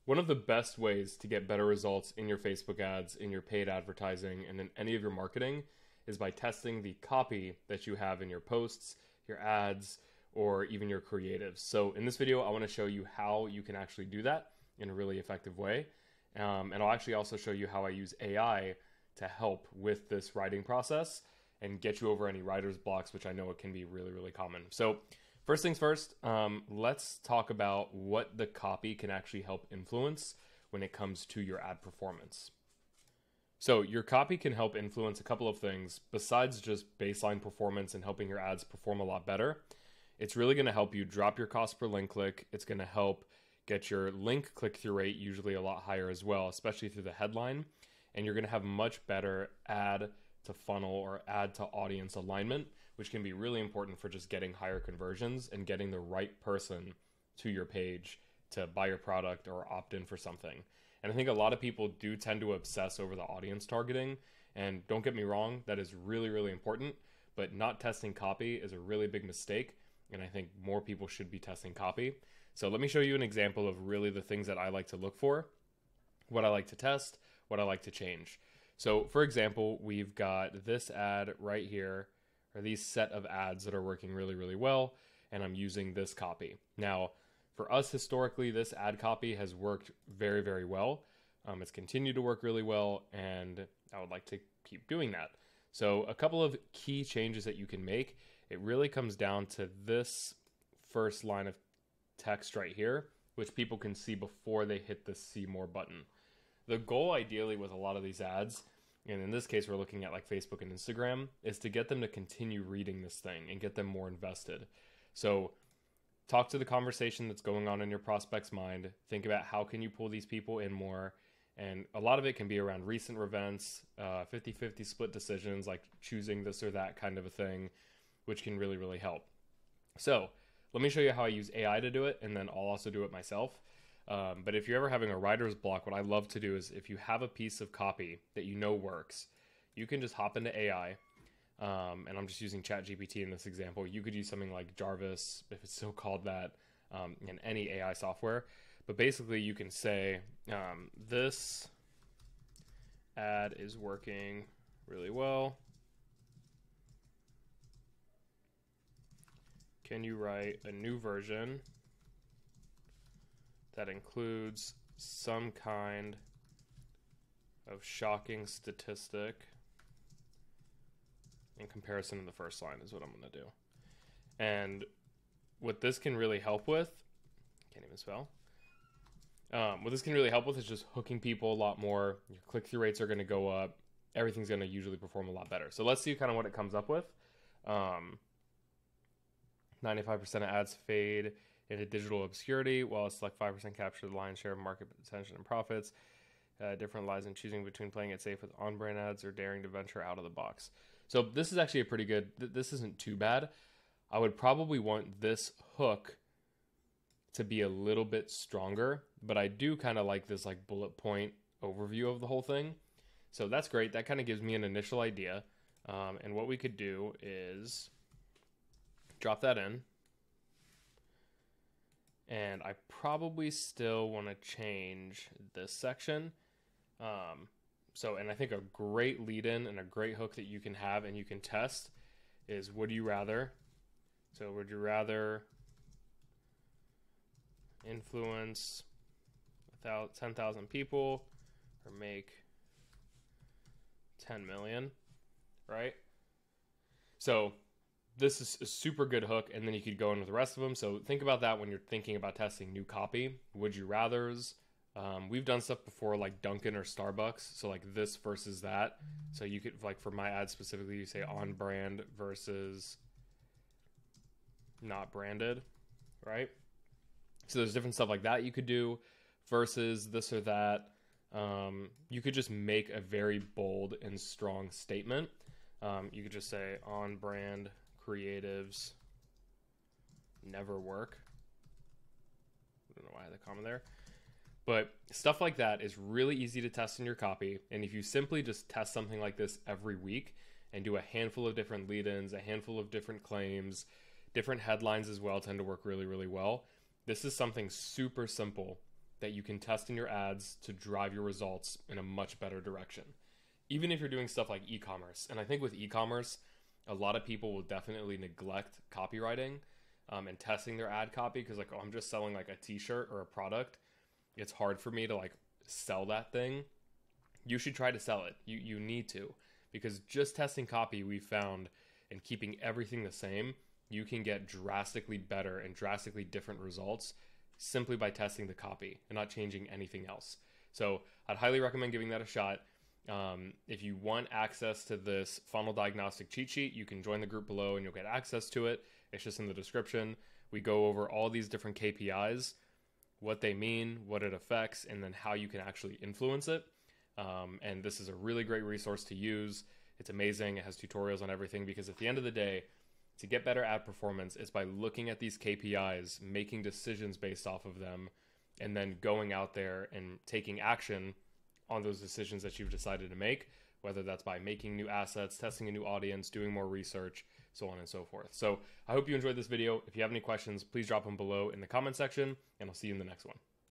One of the best ways to get better results in your Facebook ads, in your paid advertising, and in any of your marketing is by testing the copy that you have in your posts, your ads, or even your creatives. So in this video, I want to show you how you can actually do that in a really effective way. And I'll actually also show you how I use AI to help with this writing process and get you over any writer's blocks, which I know it can be really, really common. So first things first, let's talk about what the copy can actually help influence when it comes to your ad performance. So your copy can help influence a couple of things besides just baseline performance and helping your ads perform a lot better. It's really going to help you drop your cost per link click. It's going to help get your link click-through rate usually a lot higher as well, especially through the headline. And you're going to have much better ad to funnel or ad to audience alignment, which can be really important for just getting higher conversions and getting the right person to your page to buy your product or opt in for something. And I think a lot of people do tend to obsess over the audience targeting. And don't get me wrong, that is really, really important, but not testing copy is a really big mistake. And I think more people should be testing copy. So let me show you an example of really the things that I like to look for, what I like to test, what I like to change. So for example, we've got this ad right here, or these set of ads that are working really, really well, and I'm using this copy. Now, for us historically, this ad copy has worked very, very well. It's continued to work really well, and I would like to keep doing that. So a couple of key changes that you can make, it really comes down to this first line of text right here, which people can see before they hit the see more button. The goal ideally with a lot of these ads, and in this case we're looking at like Facebook and Instagram, is to get them to continue reading this thing and get them more invested. So talk to the conversation that's going on in your prospect's mind. Think about how can you pull these people in more. And a lot of it can be around recent events, 50-50 split decisions, like choosing this or that kind of a thing, which can really, really help. So let me show you how I use AI to do it, and then I'll also do it myself. But if you're ever having a writer's block, what I love to do is if you have a piece of copy that you know works, you can just hop into AI. And I'm just using ChatGPT in this example. You could use something like Jarvis, if it's still called that, in any AI software. But basically you can say, this ad is working really well. Can you write a new version that includes some kind of shocking statistic in comparison to the first line is what I'm going to do. And what this can really help with, can't even spell. What this can really help with is just hooking people a lot more. Your click-through rates are going to go up. Everything's going to usually perform a lot better. So let's see kind of what it comes up with. 95% of ads fade into digital obscurity, while it's like 5% capture the lion's share of market attention and profits. Different lies in choosing between playing it safe with on-brand ads or daring to venture out of the box. So this is actually a pretty good, this isn't too bad. I would probably want this hook to be a little bit stronger, but I do kind of like this like bullet point overview of the whole thing. So that's great. That kind of gives me an initial idea. And what we could do is drop that in. And I probably still want to change this section. And I think a great lead-in and a great hook that you can have and you can test is, would you rather? So would you rather influence 10,000 people or make 10 million, right? So this is a super good hook, and then you could go in with the rest of them. So think about that when you're thinking about testing new copy. Would you rathers? We've done stuff before like Dunkin' or Starbucks. So like this versus that. So you could, like for my ad specifically, you say on brand versus not branded, right? So there's different stuff like that you could do versus this or that. You could just make a very bold and strong statement. You could just say on brand creatives never work. I don't know why I had the comma there. But stuff like that is really easy to test in your copy. And if you simply just test something like this every week and do a handful of different lead-ins, a handful of different claims, different headlines as well tend to work really, really well. This is something super simple that you can test in your ads to drive your results in a much better direction. Even if you're doing stuff like e-commerce. And I think with e-commerce, a lot of people will definitely neglect copywriting and testing their ad copy because like, oh, I'm just selling like a t-shirt or a product. It's hard for me to like sell that thing. You should try to sell it. You need to, because just testing copy, we found, and keeping everything the same, you can get drastically better and drastically different results simply by testing the copy and not changing anything else. So I'd highly recommend giving that a shot. If you want access to this funnel diagnostic cheat sheet, you can join the group below and you'll get access to it. It's just in the description. We go over all these different KPIs, what they mean, what it affects, and then how you can actually influence it. And this is a really great resource to use. It's amazing. It has tutorials on everything, because at the end of the day, to get better ad performance is by looking at these KPIs, making decisions based off of them, and then going out there and taking action on those decisions that you've decided to make, whether that's by making new assets, testing a new audience, doing more research, so on and so forth. So I hope you enjoyed this video. If you have any questions, please drop them below in the comment section, and I'll see you in the next one.